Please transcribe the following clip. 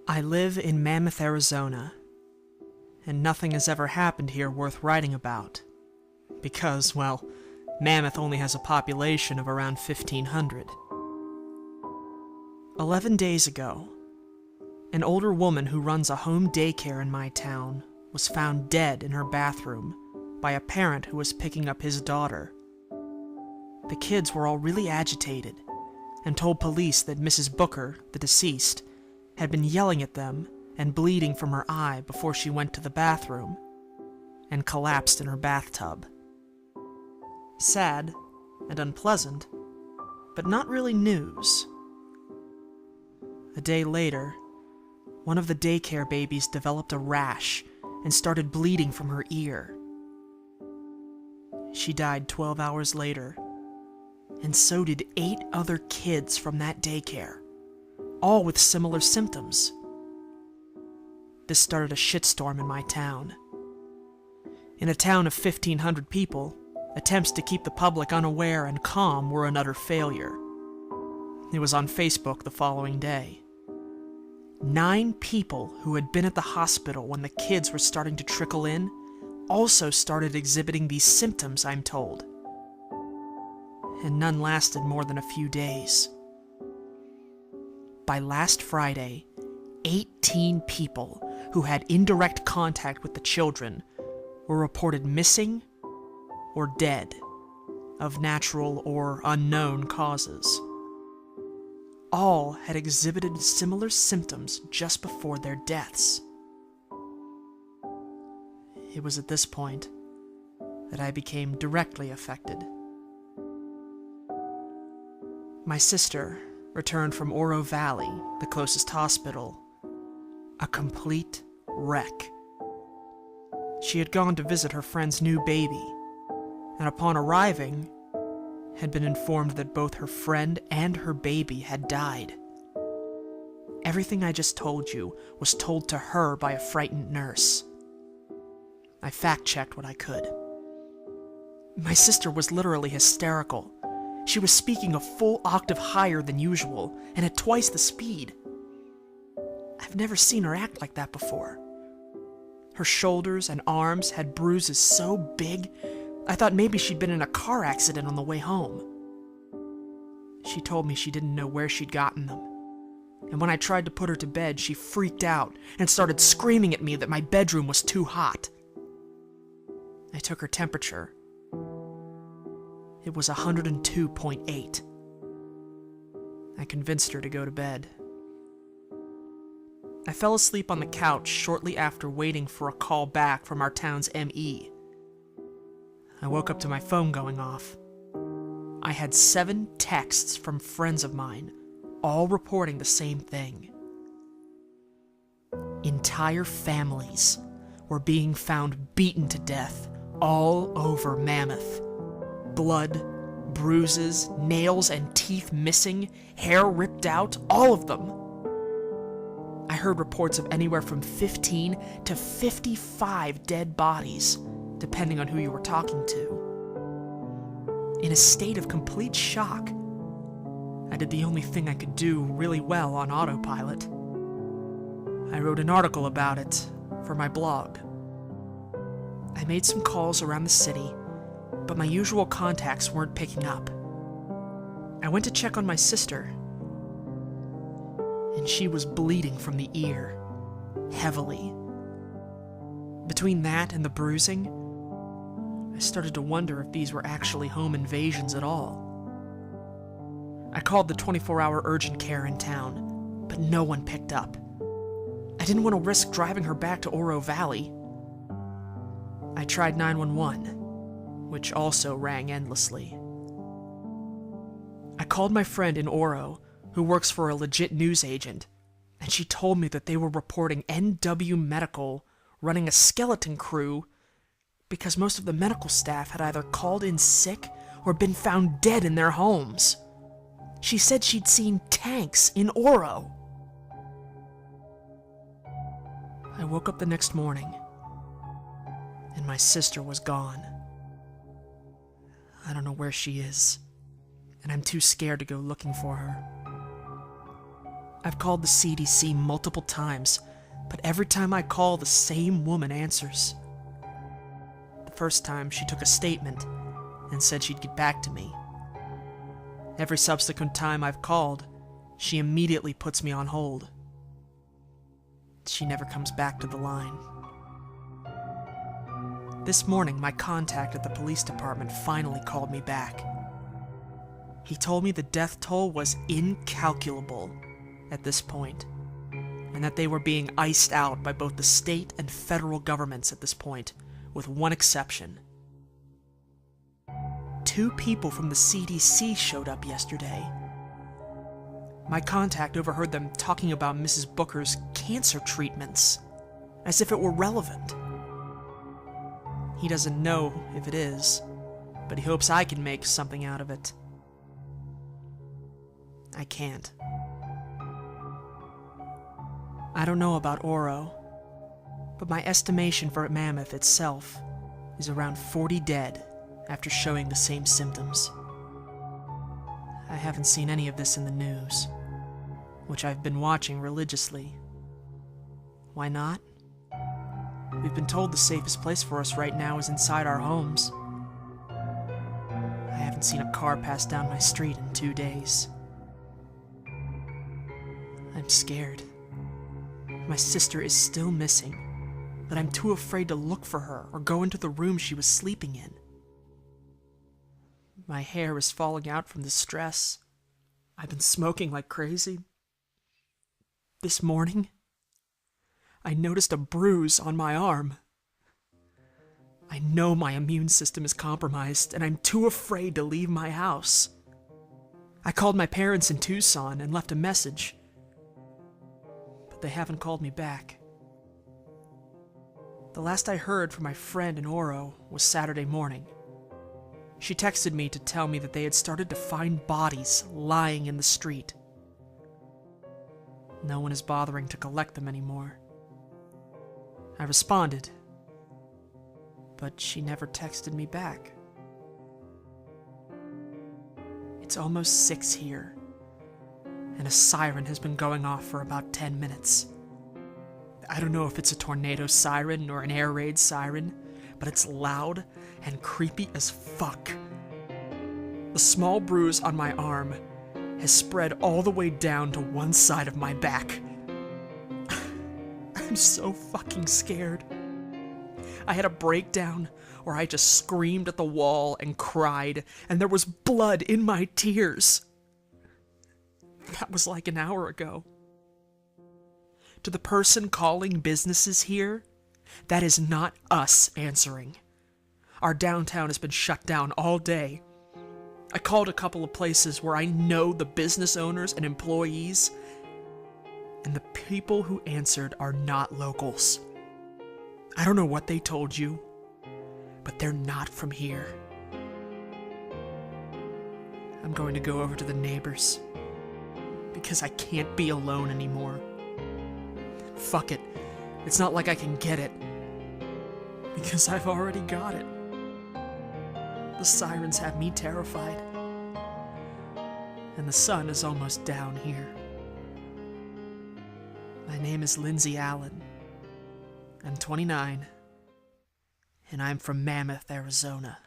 I live in Mammoth, Arizona, and nothing has ever happened here worth writing about. Because, well, Mammoth only has a population of around 1,500. 11 days ago, an older woman who runs a home daycare in my town was found dead in her bathroom by a parent who was picking up his daughter. The kids were all really agitated and told police that Mrs. Booker, the deceased, had been yelling at them and bleeding from her eye before she went to the bathroom and collapsed in her bathtub. Sad and unpleasant, but not really news. A day later, one of the daycare babies developed a rash and started bleeding from her ear. She died 12 hours later, and so did 8 other kids from that daycare, all with similar symptoms. This started a shitstorm in my town. In a town of 1,500 people, attempts to keep the public unaware and calm were an utter failure. It was on Facebook the following day. 9 people who had been at the hospital when the kids were starting to trickle in also started exhibiting these symptoms, I'm told. And none lasted more than a few days. By last Friday, 18 people who had indirect contact with the children were reported missing or dead of natural or unknown causes. All had exhibited similar symptoms just before their deaths. It was at this point that I became directly affected. My sister returned from Oro Valley, the closest hospital, a complete wreck. She had gone to visit her friend's new baby, and upon arriving, had been informed that both her friend and her baby had died. Everything I just told you was told to her by a frightened nurse. I fact-checked what I could. My sister was literally hysterical. She was speaking a full octave higher than usual, and at twice the speed. I've never seen her act like that before. Her shoulders and arms had bruises so big, I thought maybe she'd been in a car accident on the way home. She told me she didn't know where she'd gotten them, and when I tried to put her to bed, she freaked out and started screaming at me that my bedroom was too hot. I took her temperature. It was 102.8. I convinced her to go to bed. I fell asleep on the couch shortly after waiting for a call back from our town's ME. I woke up to my phone going off. I had 7 texts from friends of mine, all reporting the same thing. Entire families were being found beaten to death all over Mammoth. Blood, bruises, nails and teeth missing, hair ripped out, all of them. I heard reports of anywhere from 15 to 55 dead bodies, depending on who you were talking to. In a state of complete shock, I did the only thing I could do really well on autopilot. I wrote an article about it for my blog. I made some calls around the city, but my usual contacts weren't picking up. I went to check on my sister, and she was bleeding from the ear, heavily. Between that and the bruising, I started to wonder if these were actually home invasions at all. I called the 24-hour urgent care in town, but no one picked up. I didn't want to risk driving her back to Oro Valley. I tried 911, which also rang endlessly. I called my friend in Oro, who works for a legit news agent, and she told me that they were reporting NW Medical running a skeleton crew because most of the medical staff had either called in sick or been found dead in their homes. She said she'd seen tanks in Oro. I woke up the next morning, and my sister was gone. I don't know where she is, and I'm too scared to go looking for her. I've called the CDC multiple times, but every time I call, the same woman answers. The first time, she took a statement and said she'd get back to me. Every subsequent time I've called, she immediately puts me on hold. She never comes back to the line. This morning, my contact at the police department finally called me back. He told me the death toll was incalculable at this point, and that they were being iced out by both the state and federal governments at this point, with one exception. 2 people from the CDC showed up yesterday. My contact overheard them talking about Mrs. Booker's cancer treatments, as if it were relevant. He doesn't know if it is, but he hopes I can make something out of it. I can't. I don't know about Oro, but my estimation for Mammoth itself is around 40 dead after showing the same symptoms. I haven't seen any of this in the news, which I've been watching religiously. Why not? We've been told the safest place for us right now is inside our homes. I haven't seen a car pass down my street in 2 days. I'm scared. My sister is still missing, but I'm too afraid to look for her or go into the room she was sleeping in. My hair is falling out from the stress. I've been smoking like crazy. This morning, I noticed a bruise on my arm. I know my immune system is compromised, and I'm too afraid to leave my house. I called my parents in Tucson and left a message, but they haven't called me back. The last I heard from my friend in Oro was Saturday morning. She texted me to tell me that they had started to find bodies lying in the street. No one is bothering to collect them anymore. I responded, but she never texted me back. It's almost 6 here, and a siren has been going off for about 10 minutes. I don't know if it's a tornado siren or an air raid siren, but it's loud and creepy as fuck. The small bruise on my arm has spread all the way down to one side of my back. I'm so fucking scared. I had a breakdown where I just screamed at the wall and cried, and there was blood in my tears. That was like an hour ago. To the person calling businesses here, that is not us answering. Our downtown has been shut down all day. I called a couple of places where I know the business owners and employees, and the people who answered are not locals. I don't know what they told you, but they're not from here. I'm going to go over to the neighbors, because I can't be alone anymore. Fuck it. It's not like I can get it, because I've already got it. The sirens have me terrified, and the sun is almost down here. My name is Lindsay Allen. I'm 29, and I'm from Mammoth, Arizona.